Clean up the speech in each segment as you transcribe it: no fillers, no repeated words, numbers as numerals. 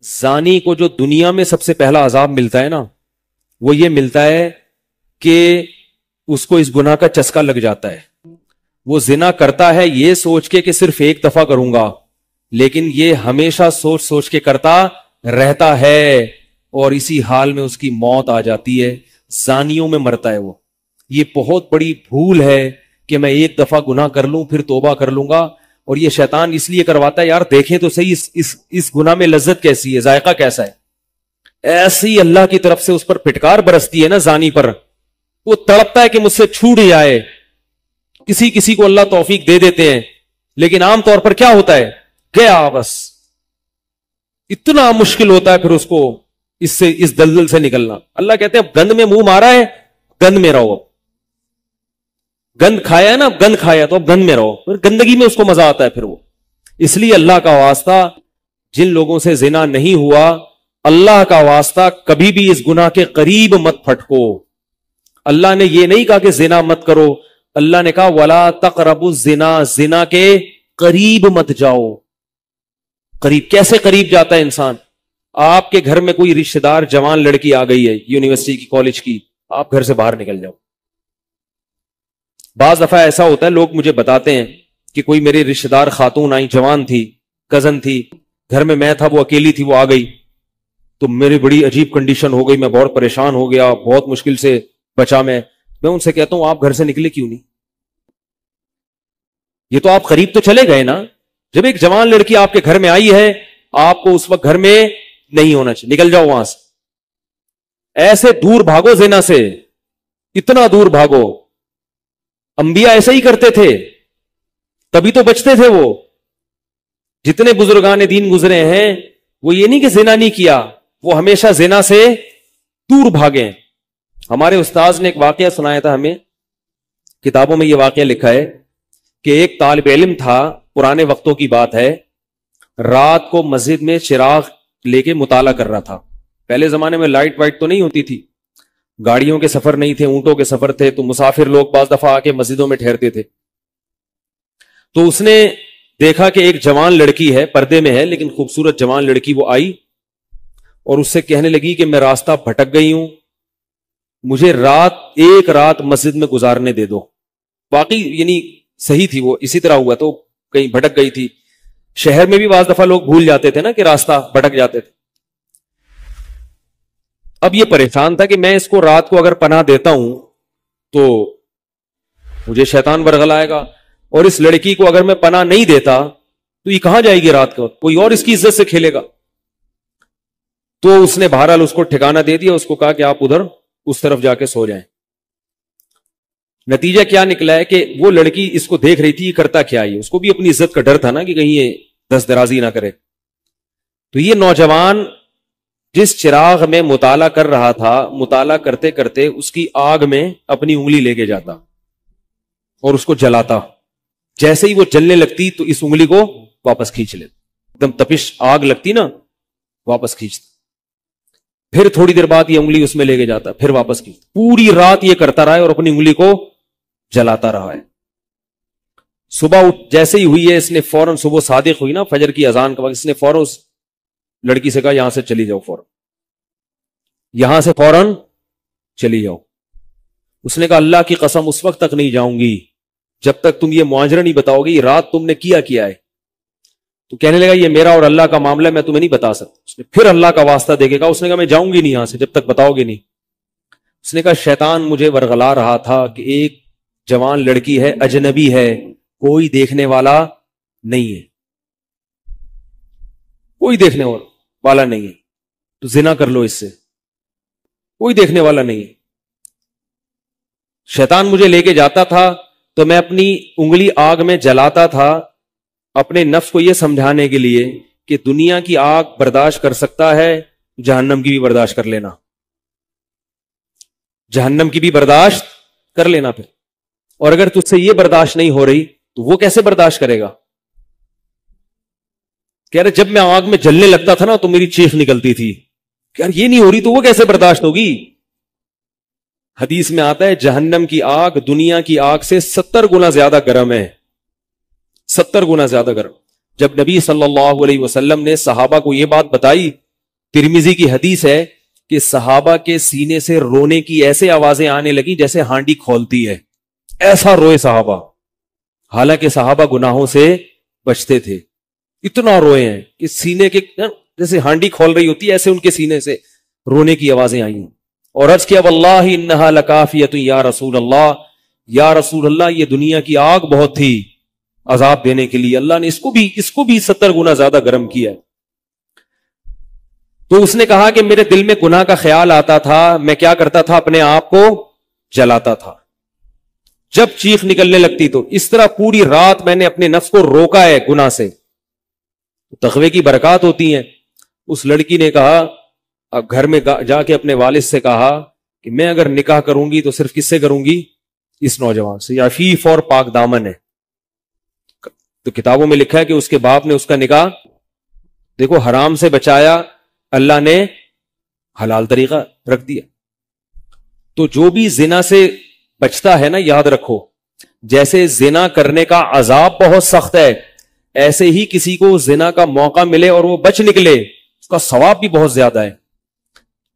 زانی کو جو دنیا میں سب سے پہلا عذاب ملتا ہے نا، وہ یہ ملتا ہے کہ اس کو اس گناہ کا چسکا لگ جاتا ہے. وہ زنا کرتا ہے یہ سوچ کے کہ صرف ایک دفعہ کروں گا، لیکن یہ ہمیشہ سوچ سوچ کے کرتا رہتا ہے، اور اسی حال میں اس کی موت آ جاتی ہے. زانیوں میں مرتا ہے وہ. یہ بہت بڑی بھول ہے کہ میں ایک دفعہ گناہ کر لوں پھر توبہ کر لوں گا. اور یہ شیطان اس لیے کرواتا ہے، یار دیکھیں تو صحیح اس گناہ میں لذت کیسی ہے، ذائقہ کیسا ہے. ایسی اللہ کی طرف سے اس پر پھٹکار برستی ہے نا زانی پر، وہ تڑپتا ہے کہ مجھ سے چھوٹ جائے. کسی کو اللہ توفیق دے دیتے ہیں، لیکن عام طور پر کیا ہوتا ہے، گیا بس. اتنا مشکل ہوتا ہے پھر اس کو اس دلدل سے نکلنا. اللہ کہتے ہیں گند میں منہ مارا ہے، گند میں رہو. گند کھایا ہے نا، گند کھایا تو اب گند میں رہو. پھر گندگی میں اس کو مزہ آتا ہے پھر وہ. اس لیے اللہ کا واسطہ جن لوگوں سے زنا نہیں ہوا، اللہ کا واسطہ کبھی بھی اس گناہ کے قریب مت پھٹکو. اللہ نے یہ نہیں کہا کہ زنا مت کرو، اللہ نے کہا ولا تقربوا الزنا، زنا کے قریب مت جاؤ. قریب کیسے قریب جاتا ہے انسان؟ آپ کے گھر میں کوئی رشتہ دار جوان لڑکی آ گئی ہے یونیورسٹی کی، کالج کی، آپ گھر سے باہر نکل جاؤ. بعض دفعہ ایسا ہوتا ہے، لوگ مجھے بتاتے ہیں کہ کوئی میرے رشتہ دار خاتون آئی، جوان تھی، کزن تھی، گھر میں میں تھا، وہ اکیلی تھی، وہ آ گئی تو میری بڑی عجیب کنڈیشن ہو گئی، میں بہت پریشان ہو گیا، بہت مشکل سے بچا. میں ان سے کہتا ہوں آپ گھر سے نکلے کیوں نہیں؟ یہ تو آپ قریب تو چلے گئے نا. جب ایک جوان لڑکی آپ کے گھر میں آئی ہے، آپ کو اس وقت گھر میں نہیں ہونا چاہیے، نکل جاؤ وہاں سے. ایسے دور بھاگو زنا سے، اتنا دور بھاگو. انبیاء ایسا ہی کرتے تھے، تبھی تو بچتے تھے. وہ جتنے بزرگان دین گزرے ہیں، وہ یہ نہیں کہ زنا نہیں کیا، وہ ہمیشہ زنا سے دور بھاگے. ہمارے استاذ نے ایک واقعہ سنایا تھا ہمیں، کتابوں میں یہ واقعہ لکھا ہے کہ ایک طالب علم تھا، پرانے وقتوں کی بات ہے، رات کو مسجد میں چراغ لے کے مطالعہ کر رہا تھا. پہلے زمانے میں لائٹ وائٹ تو نہیں ہوتی تھی، گاڑیوں کے سفر نہیں تھے، اونٹوں کے سفر تھے، تو مسافر لوگ بعض دفعہ آ کے مسجدوں میں ٹھہرتے تھے. تو اس نے دیکھا کہ ایک جوان لڑکی ہے، پردے میں ہے لیکن خوبصورت جوان لڑکی، وہ آئی اور اس سے کہنے لگی کہ میں راستہ بھٹک گئی ہوں، مجھے ایک رات مسجد میں گزارنے دے دو. واقعی یعنی صحیح تھی، وہ اسی طرح ہوا تو کہیں بھٹک گئی تھی. شہر میں بھی بعض دفعہ لوگ بھول جاتے تھے نا کہ راستہ بھٹک جاتے تھے. اب یہ پریشان تھا کہ میں اس کو رات کو اگر پناہ دیتا ہوں تو مجھے شیطان ورغلائے گا، اور اس لڑکی کو اگر میں پناہ نہیں دیتا تو یہ کہاں جائے گی رات کو، کوئی اور اس کی عزت سے کھیلے گا. تو اس نے بہرحال اس کو ٹھکانہ دے دیا، اس کو کہا کہ آپ ادھر اس طرف جا کے سو جائیں. نتیجہ کیا نکلا ہے کہ وہ لڑکی اس کو دیکھ رہی تھی یہ کرتا کیا ہے، اس کو بھی اپنی عزت کا ڈر تھا نا کہ کہیں یہ دست درازی نہ کرے. تو یہ نوجوان جس چراغ میں مطالعہ کر رہا تھا، مطالعہ کرتے کرتے اس کی آگ میں اپنی انگلی لے کے جاتا اور اس کو جلاتا. جیسے ہی وہ جلنے لگتی تو اس انگلی کو واپس کھینچ لیتا، ایک دم تپش آگ لگتی نا، واپس کھینچتا. پھر تھوڑی دیر بعد یہ انگلی اس میں لے کے جاتا، پھر واپس کھینچتا. پوری رات یہ کرتا رہا ہے اور اپنی انگلی کو جلاتا رہا ہے. صبح جیسے ہی ہوئی ہے، اس نے فوراً، صبح صادق ہوئی نا فجر کی اذان کا وقت، اس نے فوراً اس لڑکی سے کہا یہاں سے چلی جاؤ، فوراً یہاں سے فوراً چلی جاؤ. اس نے کہا اللہ کی قسم اس وقت تک نہیں جاؤں گی جب تک تم یہ معاجرہ نہیں بتاؤ گی رات تم نے کیا ہے. تو کہنے لگا یہ میرا اور اللہ کا معاملہ ہے، میں تمہیں نہیں بتا سکتا. اس نے پھر اللہ کا واسطہ دے کے کہا، اس نے کہا میں جاؤں گی نہیں یہاں سے جب تک بتاؤ گے نہیں. اس نے کہا شیطان مجھے ورغلا رہا تھا کہ ایک جوان لڑکی ہے، اجنبی ہے، کوئی دیکھنے والا نہیں ہے، کوئی دیکھنے والا نہیں ہے، تو زنا کر لو اس سے، کوئی دیکھنے والا نہیں ہے. شیطان مجھے لے کے جاتا تھا تو میں اپنی انگلی آگ میں جلاتا تھا، اپنے نفس کو یہ سمجھانے کے لیے کہ دنیا کی آگ برداشت کر سکتا ہے، جہنم کی بھی برداشت کر لینا، جہنم کی بھی برداشت کر لینا. پھر اور اگر تجھ سے یہ برداشت نہیں ہو رہی تو وہ کیسے برداشت کرے گا؟ کہہ رہے جب میں آگ میں جلنے لگتا تھا نا تو میری چیخ نکلتی تھی کہ یار یہ نہیں ہو رہی تو وہ کیسے برداشت ہوگی. حدیث میں آتا ہے جہنم کی آگ دنیا کی آگ سے 70 گنا زیادہ گرم ہے، 70 گنا زیادہ گرم. جب نبی صلی اللہ علیہ وسلم نے صحابہ کو یہ بات بتائی ترمذی کی حدیث ہے کہ صحابہ کے سینے سے رونے کی ایسے آوازیں آنے لگی جیسے ہانڈی کھولتی ہے، ایسا روئے صحابہ، حالانکہ صحابہ گناہوں سے بچتے تھے، اتنا روئے ہیں کہ سینے کے جیسے ہانڈی کھول رہی ہوتی ہے ایسے ان کے سینے سے رونے کی آوازیں آئی ہیں۔ اور عرض کیا واللہ انہا لکافیۃ یا رسول اللہ، یا رسول اللہ یہ دنیا کی آگ بہت تھی عذاب دینے کے لیے، اللہ نے اس کو بھی 70 گنا زیادہ گرم کیا ہے۔ تو اس نے کہا کہ میرے دل میں گناہ کا خیال آتا تھا، میں کیا کرتا تھا، اپنے آپ کو جلاتا تھا جب چیخ نکلنے لگتی۔ تو اس طرح پوری رات میں نے اپنے نفس کو روکا ہے گناہ سے۔ تقوی کی برکات ہوتی ہیں۔ اس لڑکی نے کہا، اب گھر میں جا کے اپنے والد سے کہا کہ میں اگر نکاح کروں گی تو صرف کس سے کروں گی، اس نوجوان سے، عفیف اور پاک دامن ہے۔ تو کتابوں میں لکھا ہے کہ اس کے باپ نے اس کا نکاح دیکھو حرام سے بچایا، اللہ نے حلال طریقہ رکھ دیا۔ تو جو بھی زنا سے بچتا ہے نا، یاد رکھو جیسے زنا کرنے کا عذاب بہت سخت ہے، ایسے ہی کسی کو زنا کا موقع ملے اور وہ بچ نکلے اس کا ثواب بھی بہت زیادہ ہے۔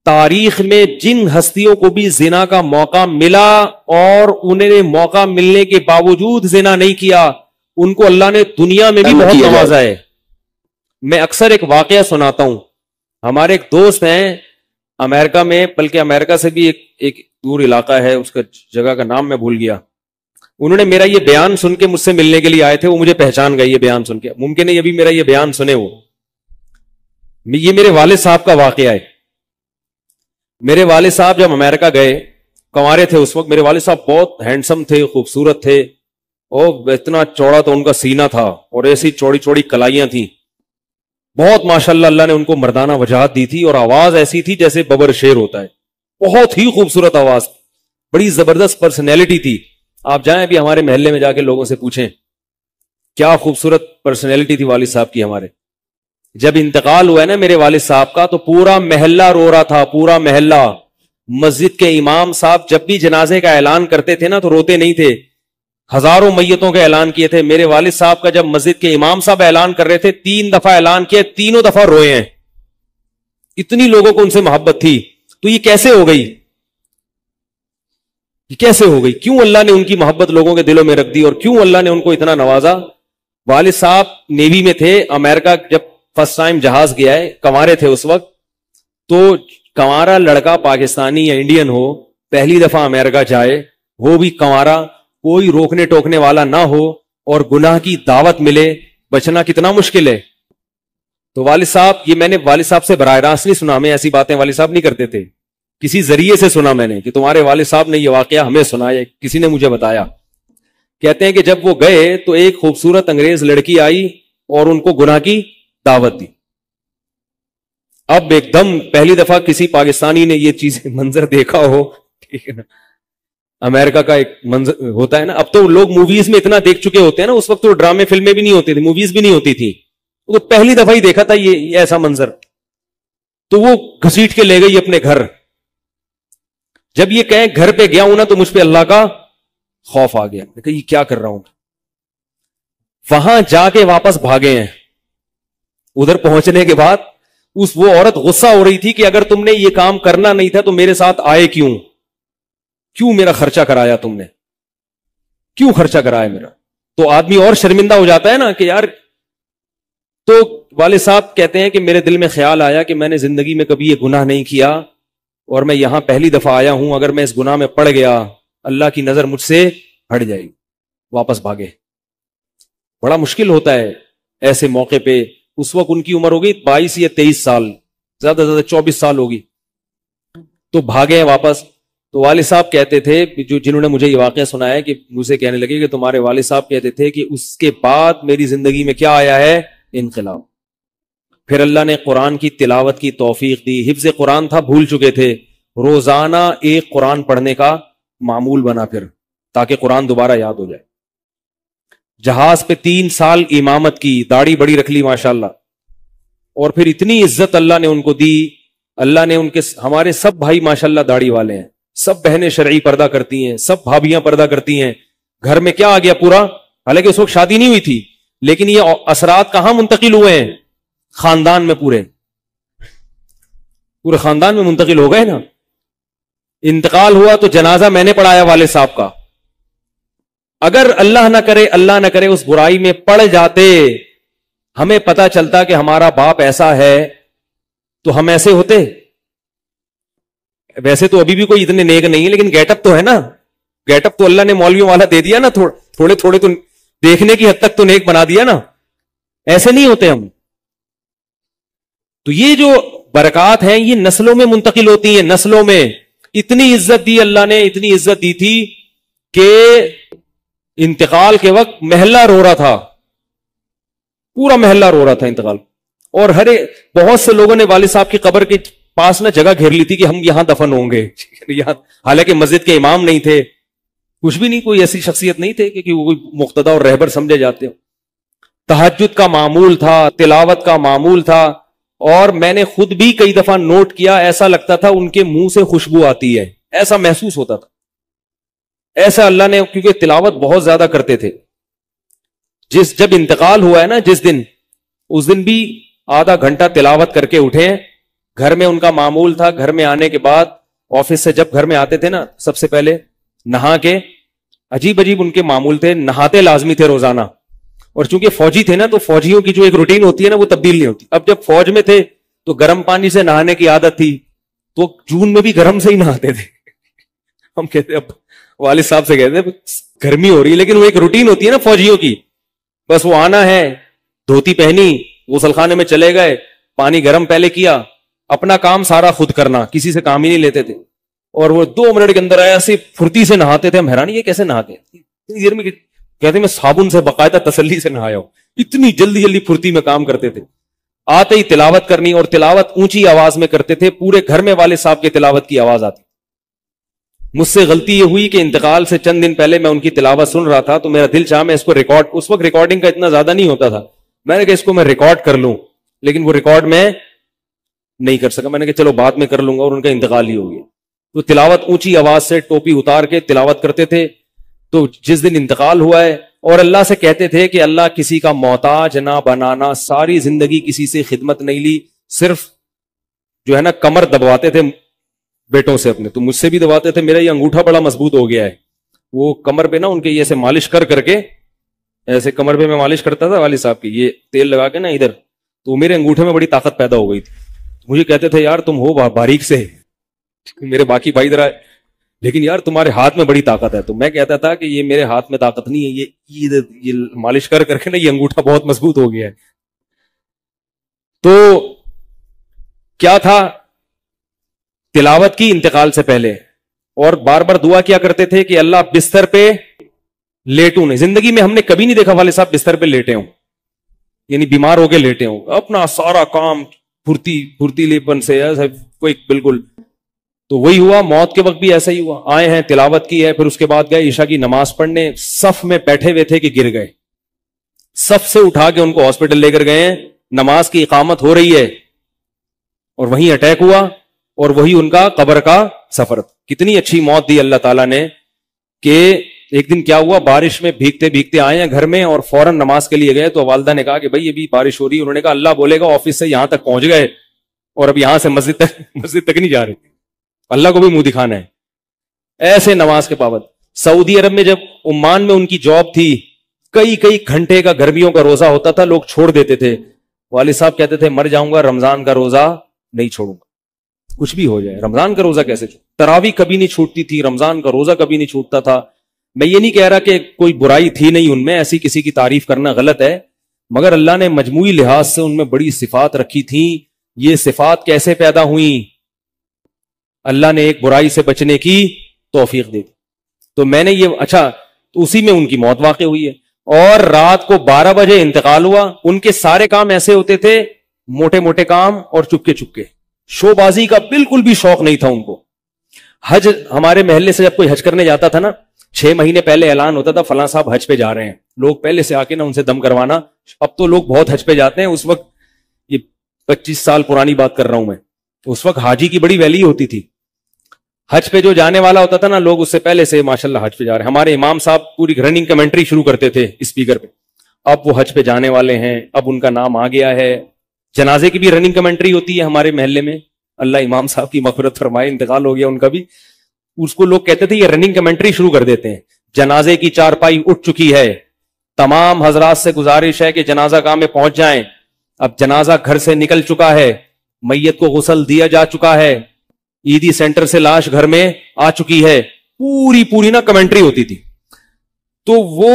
تاریخ میں جن ہستیوں کو بھی زنا کا موقع ملا اور انہیں نے موقع ملنے کے باوجود زنا نہیں کیا، ان کو اللہ نے دنیا میں بھی بہت نوازا ہے۔ میں اکثر ایک واقعہ سناتا ہوں، ہمارے ایک دوست ہیں امریکہ میں، بلکہ امریکہ سے بھی ایک دور علاقہ ہے، اس کا جگہ کا نام میں بھول گیا۔ انہوں نے میرا یہ بیان سن کے مجھ سے ملنے کے لیے آئے تھے، وہ مجھے پہچان گئے یہ بیان سن کے، ممکن ہے یہ بھی میرا یہ بیان سنے۔ وہ یہ میرے والد صاحب کا واقعہ ہے۔ میرے والد صاحب جب امریکہ گئے، کنوارے تھے اس وقت، میرے والد صاحب بہت ہینڈسم تھے، خوبصورت تھے، اور اتنا چوڑا تو ان کا سینہ تھا اور ایسی چوڑی چوڑی کلائیاں تھیں، بہت ماشاءاللہ اللہ نے ان کو مردانہ وجاہت دی تھی، اور آواز ایسی تھی جیسے ببر شیر ہوتا ہے، بہت ہی خوبصورت آواز، بڑی زبردست پرسنالٹی تھی۔ آپ جائیں ابھی ہمارے محلے میں جا کے لوگوں سے پوچھیں کیا خوبصورت پرسنالٹی تھی والد صاحب کی ہمارے۔ جب انتقال ہوا ہے نا میرے والد صاحب کا، تو پورا محلہ رو رہا تھا، پورا محلہ۔ مسجد کے امام صاحب جب بھی جنازے کا اعلان کرتے تھے نا تو روتے نہیں تھے، ہزاروں میتوں کا اعلان کیے تھے۔ میرے والد صاحب کا جب مسجد کے امام صاحب اعلان کر رہے تھے، 3 دفعہ اعلان کیا، تینوں دفعہ روئے ہیں، اتنی لوگوں کو ان سے محبت تھی۔ تو یہ کیسے ہو گئی، یہ کیسے ہو گئی؟ کیوں اللہ نے ان کی محبت لوگوں کے دلوں میں رکھ دی، اور کیوں اللہ نے ان کو اتنا نوازا؟ والد صاحب نیوی میں تھے، امریکہ جب فرسٹ ٹائم جہاز گیا ہے، کنوارے تھے اس وقت، تو کنوارا لڑکا پاکستانی یا انڈین ہو، پہلی دفعہ امریکہ جائے، وہ بھی کنوارا، کوئی روکنے ٹوکنے والا نہ ہو، اور گناہ کی دعوت ملے، بچنا کتنا مشکل ہے۔ تو والد صاحب، یہ میں نے والد صاحب سے براہ راست نہیں سنا، ہمیں ایسی باتیں والد صاحب نہیں کرتے تھے، کسی ذریعے سے سنا میں نے کہ تمہارے والد صاحب نے یہ واقعہ ہمیں سنایا، کسی نے مجھے بتایا۔ کہتے ہیں کہ جب وہ گئے تو ایک خوبصورت انگریز لڑکی آئی اور ان کو گناہ کی دعوت دی۔ اب ایک دم پہلی دفعہ کسی پاکستانی نے یہ چیز منظر دیکھا ہو، ٹھیک ہے نا، امریکہ کا ایک منظر ہوتا ہے نا، اب تو لوگ موویز میں اتنا دیکھ چکے ہوتے ہیں نا، اس وقت تو ڈرامے فلمیں بھی نہیں ہوتی تھی، موویز بھی نہیں ہوتی تھی، وہ تو پہلی دفعہ ہی دیکھا تھا یہ ایسا منظر۔ تو وہ گھسیٹ کے لے گئی اپنے گھر۔ جب یہ کہیں گھر پہ گیا ہوں نا تو مجھ پہ اللہ کا خوف آ گیا کہ یہ کیا کر رہا ہوں۔ وہاں جا کے واپس بھاگے ہیں۔ ادھر پہنچنے کے بعد وہ عورت غصہ ہو رہی تھی کہ اگر تم نے یہ کام کرنا نہیں تھا تو میرے ساتھ آئے کیوں میرا خرچہ کرایا تم نے، کیوں خرچہ کرایا میرا؟ تو آدمی اور شرمندہ ہو جاتا ہے نا کہ یار۔ تو والد صاحب کہتے ہیں کہ میرے دل میں خیال آیا کہ میں نے زندگی میں کبھی یہ گناہ نہیں کیا، اور میں یہاں پہلی دفعہ آیا ہوں، اگر میں اس گناہ میں پڑ گیا اللہ کی نظر مجھ سے ہٹ جائے گی۔ واپس بھاگے۔ بڑا مشکل ہوتا ہے ایسے موقع پہ۔ اس وقت ان کی عمر ہوگی 22 یا 23 سال، زیادہ سے زیادہ 24 سال ہوگی۔ تو بھاگے ہیں واپس۔ تو والد صاحب کہتے تھے، جنہوں نے مجھے یہ واقعہ سنایا، کہ مجھے کہنے لگے کہ تمہارے والد صاحب کہتے تھے کہ اس کے بعد میری زندگی میں کیا آیا ہے؟ انقلاب۔ پھر اللہ نے قرآن کی تلاوت کی توفیق دی، حفظ قرآن تھا، بھول چکے تھے، روزانہ ایک قرآن پڑھنے کا معمول بنا پھر، تاکہ قرآن دوبارہ یاد ہو جائے۔ جہاز پہ 3 سال امامت کی، داڑھی بڑی رکھ لی ماشاءاللہ، اور پھر اتنی عزت اللہ نے ان کو دی۔ اللہ نے ان کے، ہمارے سب بھائی ماشاءاللہ داڑھی والے ہیں، سب بہنیں شرعی پردہ کرتی ہیں، سب بھابیاں پردہ کرتی ہیں۔ گھر میں کیا آ گیا پورا، حالانکہ اس وقت شادی نہیں ہوئی تھی، لیکن یہ اثرات کہاں منتقل ہوئے ہیں؟ خاندان میں پورے۔ پورے خاندان میں منتقل ہو گئے نا. انتقال ہوا تو جنازہ میں نے پڑھایا والد صاحب کا. اگر اللہ نہ کرے اس برائی میں پڑ جاتے, ہمیں پتا چلتا کہ ہمارا باپ ایسا ہے, تو ہم ایسے ہوتے. ویسے تو ابھی بھی کوئی اتنے نیک نہیں ہے, لیکن گیٹ اپ تو ہے نا. گیٹ اپ تو اللہ نے مولویوں والا دے دیا نا, تھوڑے تھوڑے تو دیکھنے کی حد تک تو نیک بنا دیا نا. ایسے نہیں ہوتے ہم. تو یہ جو برکات ہیں یہ نسلوں میں منتقل ہوتی ہیں. نسلوں میں اتنی عزت دی اللہ نے, اتنی عزت دی تھی کہ انتقال کے وقت محلہ رو رہا تھا, پورا محلہ رو رہا تھا انتقال. اور بہت سے لوگوں نے والد صاحب کی قبر کے پاس نہ جگہ گھیر لی تھی کہ ہم یہاں دفن ہوں گے. حالانکہ مسجد کے امام نہیں تھے, کچھ بھی نہیں, کوئی ایسی شخصیت نہیں تھے کہ وہ مقتدی اور رہبر سمجھے جاتے ہو. تہجد کا معمول تھا, تلاوت کا معمول تھا, اور میں نے خود بھی کئی دفعہ نوٹ کیا, ایسا لگتا تھا ان کے منہ سے خوشبو آتی ہے, ایسا محسوس ہوتا تھا. ایسا اللہ نے, کیونکہ تلاوت بہت زیادہ کرتے تھے. جب انتقال ہوا ہے نا جس دن, اس دن بھی آدھا گھنٹہ تلاوت کر کے اٹھے. گھر میں ان کا معمول تھا, گھر میں آنے کے بعد آفس سے جب گھر میں آتے تھے نا, سب سے پہلے نہا کے, عجیب عجیب ان کے معمول تھے, نہاتے لازمی تھے روزانہ. اور چونکہ فوجی تھے نا, تو فوجیوں کی جو ایک روٹین ہوتی ہے نا وہ تبدیل نہیں ہوتی. اب جب فوج میں تھے تو گرم پانی سے نہانے کی عادت تھی, تو جون میں بھی گرم سے ہی نہاتے تھے. ہم کہتے, اب والد صاحب سے کہتے گرمی ہو رہی ہے, لیکن وہ ایک روٹین ہوتی ہے نا فوجیوں کی, بس وہ آنا ہے, دھوتی پہنی, غسل خانے میں چلے گئے, پانی گرم پہلے کیا, اپنا کام سارا خود کرنا, کسی سے کام ہی نہیں لیتے تھے. اور وہ 2 منٹ کے اندر ایسے پھرتی سے نہاتے تھے. ہم حیران, یہ کیسے نہاتے ہیں اتنی دیر میں؟ کہتے میں صابن سے باقاعدہ تسلی سے نہایا ہوں. اتنی جلدی جلدی پھرتی میں کام کرتے تھے. آتے ہی تلاوت کرنی, اور تلاوت اونچی آواز میں کرتے تھے. پورے گھر میں والد صاحب کے تلاوت کی آواز آتی. مجھ سے غلطی یہ ہوئی کہ انتقال سے چند دن پہلے میں ان کی تلاوت سن رہا تھا, تو میرا دل چاہا میں اس کو ریکارڈ, اس وقت ریکارڈنگ کا اتنا زیادہ نہیں ہوتا تھا, میں نے کہا اس کو میں ریکارڈ کر لوں, لیکن وہ ریکارڈ میں نہیں کر سکا. میں نے کہا چلو بعد میں کر لوں گا, اور ان کا انتقال ہی ہو گیا. تو تلاوت اونچی آواز سے ٹوپی اتار کے تلاوت کرتے تھے. تو جس دن انتقال ہوا ہے, اور اللہ سے کہتے تھے کہ اللہ کسی کا محتاج نہ بنانا, ساری زندگی کسی سے خدمت نہیں لی, صرف جو ہے نا کمر دبواتے تھے بیٹوں سے اپنے. تو مجھ سے بھی دباتے تھے, میرا یہ انگوٹھا بڑا مضبوط ہو گیا ہے. وہ کمر پہ نا ان کے یہ ایسے مالش کر کے, ایسے کمر پہ میں مالش کرتا تھا والد صاحب کی, یہ تیل لگا کے نا ادھر, تو میرے انگوٹھے میں بڑی طاقت پیدا ہو گئی تھی. مجھے کہتے تھے یار تم ہو باریک سے, میرے باقی بھائی ذرا, لیکن یار تمہارے ہاتھ میں بڑی طاقت ہے. تو میں کہتا تھا کہ یہ میرے ہاتھ میں طاقت نہیں ہے, یہ مالش کر کے نا یہ انگوٹھا بہت مضبوط ہو گیا ہے. تو کیا تھا, تلاوت کی انتقال سے پہلے, اور بار بار دعا کیا کرتے تھے کہ اللہ بستر پہ لیٹوں نہیں. زندگی میں ہم نے کبھی نہیں دیکھا والد صاحب بستر پہ لیٹے ہوں, یعنی بیمار ہو کے لیٹے ہوں. اپنا سارا کام پھرتیلے پن سے کوئی بالکل. تو وہی ہوا, موت کے وقت بھی ایسا ہی ہوا. آئے ہیں, تلاوت کی ہے, پھر اس کے بعد گئے عشاء کی نماز پڑھنے, صف میں بیٹھے ہوئے تھے کہ گر گئے. صف سے اٹھا کے ان کو ہاسپٹل لے کر گئے, نماز کی اقامت ہو رہی ہے, اور وہیں اٹیک ہوا, اور وہی ان کا قبر کا سفر. کتنی اچھی موت دی اللہ تعالیٰ نے, کہ ایک دن کیا ہوا, بارش میں بھیگتے بھیگتے آئے ہیں گھر میں, اور فوراً نماز کے لیے گئے. تو والدہ نے کہا کہ بھائی ابھی بارش ہو رہی ہے. انہوں نے کہا اللہ بولے گا آفس سے یہاں تک پہنچ گئے, اور اب یہاں سے مسجد تک نہیں جا رہے, اللہ کو بھی منہ دکھانا ہے. ایسے نماز کے پابند. سعودی عرب میں جب عمان میں ان کی جاب تھی, کئی گھنٹے کا گرمیوں کا روزہ ہوتا تھا, لوگ چھوڑ دیتے تھے. والد صاحب کہتے تھے مر جاؤں گا, رمضان کا روزہ نہیں چھوڑوں گا, کچھ بھی ہو جائے. رمضان کا روزہ کیسے چھوڑ, تراویح کبھی نہیں چھوٹتی تھی, رمضان کا روزہ کبھی نہیں چھوٹتا تھا. میں یہ نہیں کہہ رہا کہ کوئی برائی تھی نہیں ان میں, ایسی کسی کی تعریف کرنا غلط ہے, مگر اللہ نے مجموعی لحاظ سے ان میں بڑی صفات رکھی تھیں. یہ صفات کیسے پیدا ہوئیں؟ اللہ نے ایک برائی سے بچنے کی توفیق دے دی. تو میں نے یہ اچھا, تو اسی میں ان کی موت واقع ہوئی ہے. اور رات کو 12 بجے انتقال ہوا. ان کے سارے کام ایسے ہوتے تھے, موٹے موٹے کام اور چپکے. شو بازی کا بالکل بھی شوق نہیں تھا ان کو. حج, ہمارے محلے سے جب کوئی حج کرنے جاتا تھا نا, 6 مہینے پہلے اعلان ہوتا تھا فلاں صاحب حج پہ جا رہے ہیں. لوگ پہلے سے آ کے نا ان سے دم کروانا. اب تو لوگ بہت حج پہ جاتے ہیں, اس وقت یہ 25 سال پرانی بات کر رہا ہوں میں, اس وقت حاجی کی بڑی ویلی ہوتی تھی. حج پہ جو جانے والا ہوتا تھا نا, لوگ اس سے پہلے سے ماشاءاللہ حج پہ جا رہے ہیں. ہمارے امام صاحب پوری رننگ کمنٹری شروع کرتے تھے اسپیکر پہ, اب وہ حج پہ جانے والے ہیں, اب ان کا نام آ گیا ہے. جنازے کی بھی رننگ کمنٹری ہوتی ہے ہمارے محلے میں, اللہ امام صاحب کی مغفرت فرمائے, انتقال ہو گیا ان کا بھی. اس کو لوگ کہتے تھے یہ رننگ کمنٹری شروع کر دیتے ہیں. جنازے کی چارپائی اٹھ چکی ہے, تمام حضرات سے گزارش ہے کہ جنازہ گاہ میں پہنچ جائیں. اب جنازہ گھر سے نکل چکا ہے, میت کو غسل دیا جا چکا ہے, عیدی سینٹر سے لاش گھر میں آ چکی ہے. پوری نا کمنٹری ہوتی تھی. تو وہ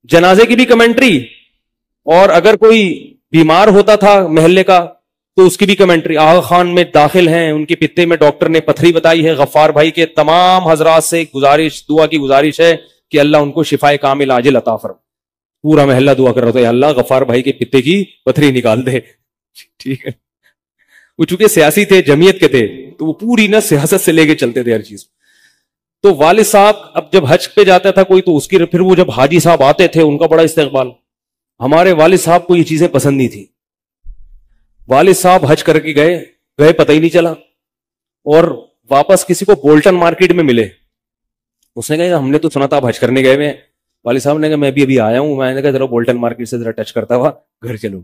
جنازے کی بھی کمنٹری, اور اگر کوئی بیمار ہوتا تھا محلے کا تو اس کی بھی کمنٹری. آغا خان میں داخل ہیں, ان کے پتے میں ڈاکٹر نے پتھری بتائی ہے. غفار بھائی کے تمام حضرات سے گزارش, دعا کی گزارش ہے کہ اللہ ان کو شفائے کامل عاجل عطا فرمائے. پورا محلہ دعا کر رہا تھا, اللہ غفار بھائی کے پتے کی پتھری نکال دے. ٹھیک ہے, وہ چونکہ سیاسی تھے, جمعیت کے تھے, تو وہ پوری نا سیاست سے لے کے چلتے تھے ہر چیز. تو والد صاحب اب جب حج پہ جاتا تھا کوئی, تو اس کی پھر وہ جب حاجی صاحب آتے تھے ان کا بڑا استقبال. ہمارے والد صاحب کو یہ چیزیں پسند نہیں تھی. والد صاحب حج کر کے گئے پتہ ہی نہیں چلا, اور واپس کسی کو بولٹن مارکیٹ میں ملے. اس نے کہا ہم نے تو سنا تھا آپ حج کرنے گئے ہوئے ہیں. والد صاحب نے کہا میں بھی ابھی آیا ہوں. میں نے کہا ذرا بولٹن مارکیٹ سے ذرا ٹچ کرتا ہوا گھر چلوں.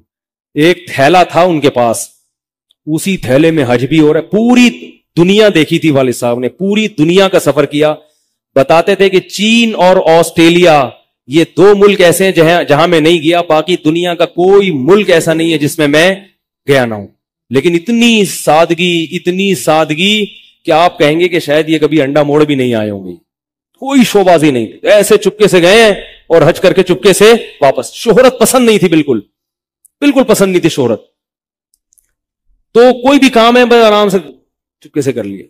ایک تھیلا تھا ان کے پاس, اسی تھیلے میں حج بھی ہو رہا ہے. پوری دنیا دیکھی تھی والد صاحب نے, پوری دنیا کا سفر کیا. بتاتے تھے کہ چین اور آسٹریلیا یہ 2 ملک ایسے ہیں جہاں میں نہیں گیا, باقی دنیا کا کوئی ملک ایسا نہیں ہے جس میں گیا نہ ہوں. لیکن اتنی سادگی کہ آپ کہیں گے کہ شاید یہ کبھی انڈا موڑ بھی نہیں آئے ہوں گے. کوئی شوبازی نہیں, ایسے چپکے سے گئے ہیں اور حج کر کے چپکے سے واپس. شہرت پسند نہیں تھی, بالکل پسند نہیں تھی شہرت. تو کوئی بھی کام ہے بس آرام سے چپکے سے کر لیے.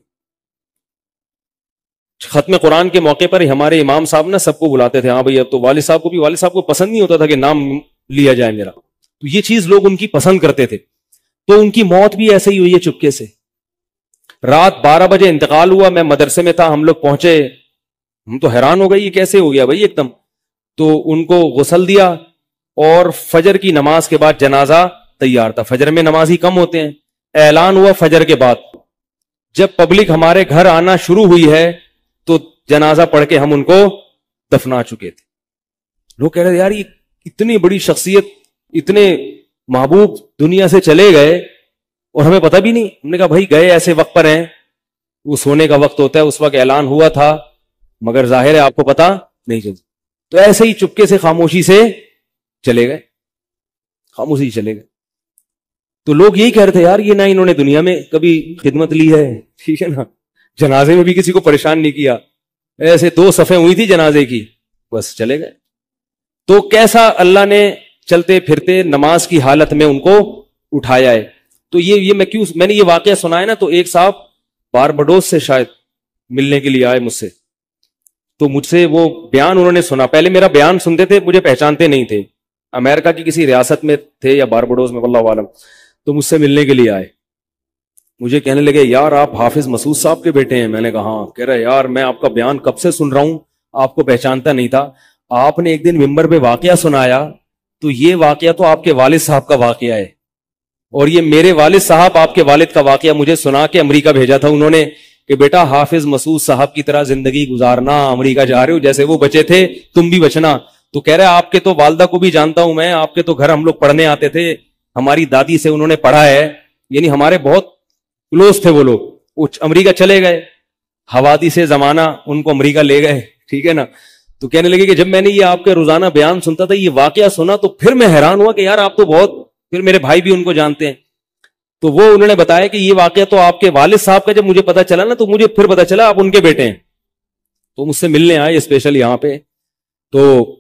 ختم قرآن کے موقع پر ہمارے امام صاحب نا سب کو بلاتے تھے. ہاں بھائی, اب تو والد صاحب کو پسند نہیں ہوتا تھا کہ نام لیا جائے میرا. تو یہ چیز لوگ ان کی پسند کرتے تھے. تو ان کی موت بھی ایسے ہی ہوئی ہے چپکے سے. رات 12 بجے انتقال ہوا. میں مدرسے میں تھا, ہم لوگ پہنچے, ہم تو حیران ہو گئے یہ کیسے ہو گیا بھائی ایک دم. تو ان کو غسل دیا, اور فجر کی نماز کے بعد جنازہ تیار تھا. فجر میں نمازی کم ہوتے ہیں. اعلان ہوا فجر کے بعد. جب پبلک ہمارے گھر آنا شروع ہوئی ہے تو جنازہ پڑھ کے ہم ان کو دفنا چکے تھے. لوگ کہہ رہے یار یہ اتنی بڑی شخصیت, اتنے محبوب دنیا سے چلے گئے اور ہمیں پتہ بھی نہیں. ہم نے کہا بھائی گئے ایسے وقت پر ہیں, وہ سونے کا وقت ہوتا ہے, اس وقت اعلان ہوا تھا, مگر ظاہر ہے آپ کو پتہ نہیں چلتا. تو ایسے ہی چپکے سے خاموشی سے چلے گئے. تو لوگ یہی کہہ رہے تھے یار یہ نہ انہوں نے دنیا میں کبھی خدمت لی ہے, ٹھیک ہے نا, جنازے میں بھی کسی کو پریشان نہیں کیا, ایسے 2 صفیں ہوئی تھی جنازے کی, بس چلے گئے. تو کیسا اللہ نے چلتے پھرتے نماز کی حالت میں ان کو اٹھایا ہے. تو یہ میں نے یہ واقعہ سنا ہے نا, تو ایک صاحب باربڈوس سے شاید ملنے کے لیے آئے مجھ سے. تو مجھ سے وہ بیان انہوں نے سنا. پہلے میرا بیان سنتے تھے, مجھے پہچانتے نہیں تھے, امریکہ کی کسی ریاست میں تھے یا باربڈوس میں, واللہ عالم. تو مجھ سے ملنے کے لیے آئے, مجھے کہنے لگے یار آپ حافظ مسعود صاحب کے بیٹے ہیں. میں نے کہا ہاں. کہہ رہے یار میں آپ کا بیان کب سے سن رہا ہوں, آپ کو پہچانتا نہیں تھا. آپ نے ایک دن ممبر پہ واقعہ سنایا, تو یہ واقعہ تو آپ کے والد صاحب کا واقعہ ہے, اور یہ میرے والد صاحب آپ کے والد کا واقعہ مجھے سنا کے امریکہ بھیجا تھا انہوں نے کہ بیٹا حافظ مسعود صاحب کی طرح زندگی گزارنا, امریکہ جا رہے ہو, جیسے وہ بچے تھے تم بھی بچنا. تو کہہ رہے آپ کے تو والدہ کو بھی جانتا ہوں میں, آپ کے تو گھر ہم لوگ پڑھنے آتے تھے, ہماری دادی سے انہوں نے پڑھا ہے, یعنی ہمارے بہت کلوز تھے وہ لوگ. وہ امریکہ چلے گئے, حوادث زمانہ ان کو امریکہ لے گئے, ٹھیک ہے نا. تو کہنے لگے کہ جب میں نے یہ آپ کے روزانہ بیان سنتا تھا, یہ واقعہ سنا, تو پھر میں حیران ہوا کہ یار آپ تو بہت, پھر میرے بھائی بھی ان کو جانتے ہیں. تو وہ انہوں نے بتایا کہ یہ واقعہ تو آپ کے والد صاحب کا جب مجھے پتا چلا نا, تو مجھے پھر پتا چلا آپ ان کے بیٹے ہیں. تو مجھ سے ملنے آئے اسپیشل یہاں پہ. تو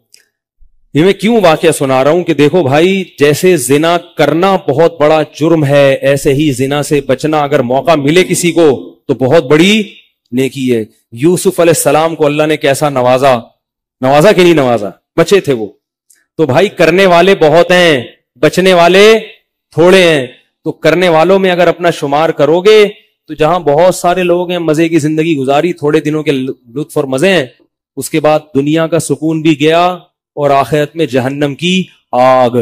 یہ میں کیوں واقعہ سنا رہا ہوں کہ دیکھو بھائی, جیسے زنا کرنا بہت بڑا جرم ہے, ایسے ہی زنا سے بچنا اگر موقع ملے کسی کو تو بہت بڑی نیکی ہے. یوسف علیہ السلام کو اللہ نے کیسا نوازا کہ نہیں نوازا, بچے تھے وہ. تو بھائی کرنے والے بہت ہیں, بچنے والے تھوڑے ہیں. تو کرنے والوں میں اگر اپنا شمار کرو گے تو جہاں بہت سارے لوگ ہیں مزے کی زندگی گزاری, تھوڑے دنوں کے لطف اور مزے ہیں, اس کے بعد دنیا کا سکون بھی گیا اور آخرت میں جہنم کی آگ.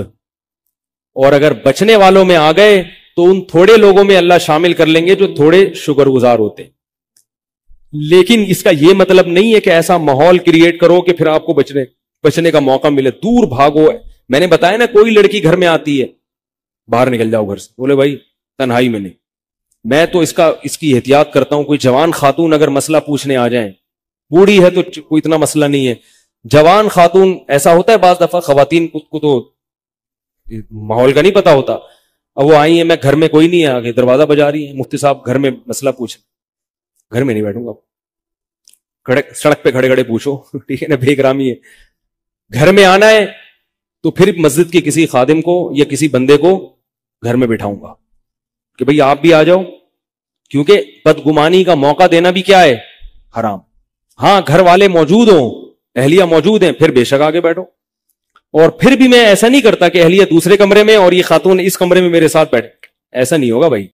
اور اگر بچنے والوں میں آ گئے تو ان تھوڑے لوگوں میں اللہ شامل کر لیں گے جو تھوڑے شکر گزار ہوتے ہیں. لیکن اس کا یہ مطلب نہیں ہے کہ ایسا ماحول کریٹ کرو کہ پھر آپ کو بچنے کا موقع ملے, دور بھاگو. میں نے بتایا نا, کوئی لڑکی گھر میں آتی ہے, باہر نکل جاؤ گھر سے, بولے بھائی تنہائی میں نہیں, میں تو اس کی احتیاط کرتا ہوں. کوئی جوان خاتون اگر مسئلہ پوچھنے آ جائیں, بوڑھی ہے تو کوئی اتنا مسئلہ نہیں ہے, جوان خاتون ایسا ہوتا ہے بعض دفعہ خواتین کو تو ماحول کا نہیں پتا ہوتا, اب وہ آئی ہیں, میں گھر میں کوئی نہیں ہے, آگے دروازہ بجا رہی ہے, مفتی صاحب گھر میں مسئلہ پوچھ. گھر میں نہیں بیٹھوں گا, سڑک پہ کھڑے کھڑے پوچھو, ٹھیک ہے نا, بے اکرامی ہے. گھر میں آنا ہے تو پھر مسجد کے کسی خادم کو یا کسی بندے کو گھر میں بٹھاؤں گا کہ بھئی آپ بھی آ جاؤ, کیونکہ بدگمانی کا موقع دینا بھی کیا ہے, حرام. ہاں گھر والے موجود ہوں, اہلیہ موجود ہیں, پھر بے شک آگے بیٹھو. اور پھر بھی میں ایسا نہیں کرتا کہ اہلیہ دوسرے کمرے میں اور یہ خاتون اس کمرے میں میرے ساتھ بیٹھے, ایسا نہیں ہوگا بھائی.